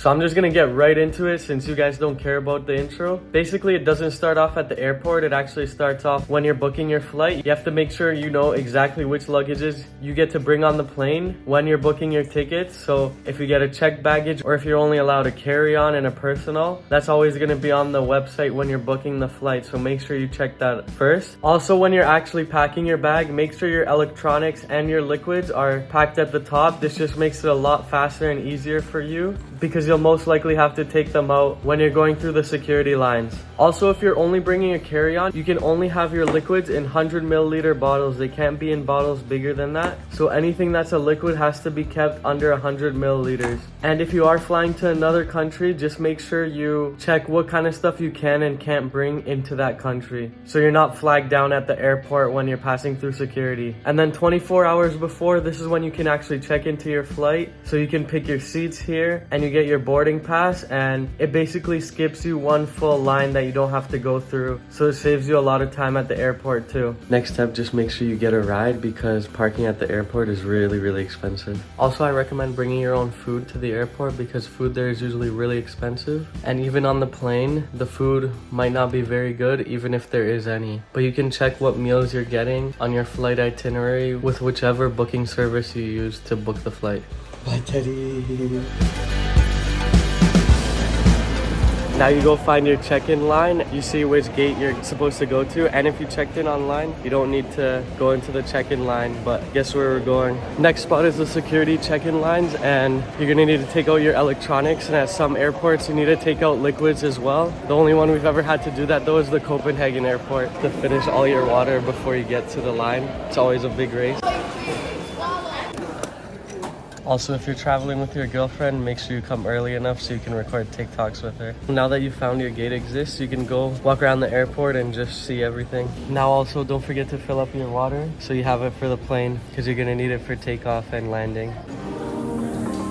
So I'm just gonna get right into it since you guys don't care about the intro. Basically, it doesn't start off at the airport. It actually starts off when you're booking your flight. You have to make sure you know exactly which luggages you get to bring on the plane when you're booking your tickets. So if you get a checked baggage or if you're only allowed a carry-on and a personal, that's always gonna be on the website when you're booking the flight. So make sure you check that first. Also, when you're actually packing your bag, make sure your electronics and your liquids are packed at the top. This just makes it a lot faster and easier for you because you'll most likely have to take them out when you're going through the security lines. Also, if you're only bringing a carry-on, you can only have your liquids in 100 milliliter bottles. They can't be in bottles bigger than that. So anything that's a liquid has to be kept under 100 milliliters. And if you are flying to another country, just make sure you check what kind of stuff you can and can't bring into that country, so you're not flagged down at the airport when you're passing through security. And then 24 hours before, this is when you can actually check into your flight. So you can pick your seats here and you get your boarding pass, and it basically skips you one full line that you don't have to go through. So it saves you a lot of time at the airport too. Next step, just make sure you get a ride because parking at the airport is really expensive. Also, I recommend bringing your own food to the airport because food there is usually really expensive. And even on the plane, the food might not be very good, even if there is any. But you can check what meals you're getting on your flight itinerary with whichever booking service you use to book the flight. Bye, Teddy. Now you go find your check-in line. You see which gate you're supposed to go to. And if you checked in online, you don't need to go into the check-in line. But guess where we're going? Next spot is the security check-in lines. And you're gonna need to take out your electronics. And at some airports, you need to take out liquids as well. The only one we've ever had to do that though is the Copenhagen airport, to finish all your water before you get to the line. It's always a big race. Also, if you're traveling with your girlfriend, make sure you come early enough so you can record TikToks with her. Now that you found your gate exists, you can go walk around the airport and just see everything. Now also, don't forget to fill up your water so you have it for the plane because you're gonna need it for takeoff and landing.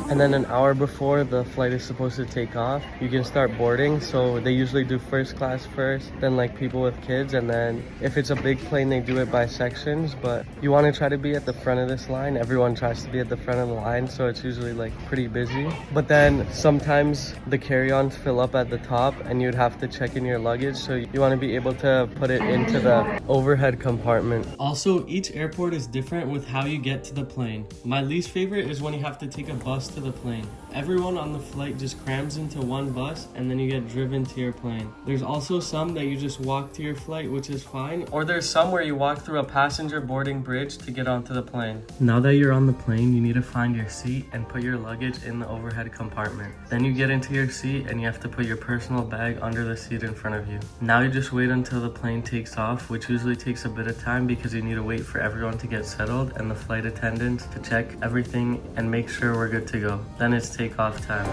And then an hour before the flight is supposed to take off, you can start boarding. So they usually do first class first, then like people with kids. And then if it's a big plane, they do it by sections. But you want to try to be at the front of this line. Everyone tries to be at the front of the line. So it's usually like pretty busy. But then sometimes the carry-ons fill up at the top and you'd have to check in your luggage. So you want to be able to put it into the overhead compartment. Also, each airport is different with how you get to the plane. My least favorite is when you have to take a bus to the plane. Everyone on the flight just crams into one bus and then you get driven to your plane. There's also some that you just walk to your flight, which is fine. Or there's some where you walk through a passenger boarding bridge to get onto the plane. Now that you're on the plane, you need to find your seat and put your luggage in the overhead compartment. Then you get into your seat and you have to put your personal bag under the seat in front of you. Now you just wait until the plane takes off, which usually takes a bit of time because you need to wait for everyone to get settled and the flight attendants to check everything and make sure we're good to go. Then it's takeoff time.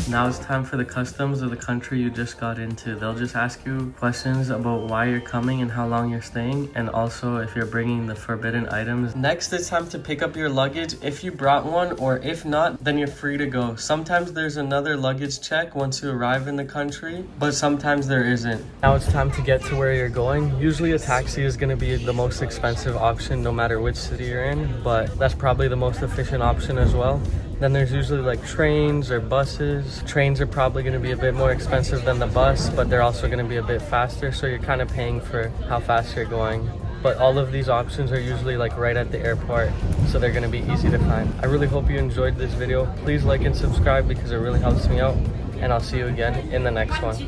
Now it's time for the customs of the country you just got into. They'll just ask you questions about why you're coming and how long you're staying, and also if you're bringing the forbidden items. Next, it's time to pick up your luggage if you brought one, or if not, then you're free to go. Sometimes there's another luggage check once you arrive in the country, but sometimes there isn't. Now it's time to get to where you're going. Usually a taxi is going to be the most expensive option no matter which city you're in, but that's probably the most efficient option as well. Then there's usually like trains or buses. Trains are probably going to be a bit more expensive than the bus, but they're also going to be a bit faster, so you're kind of paying for how fast you're going. But all of these options are usually like right at the airport, so they're going to be easy to find. I really hope you enjoyed this video. Please like and subscribe because it really helps me out, and I'll see you again in the next one.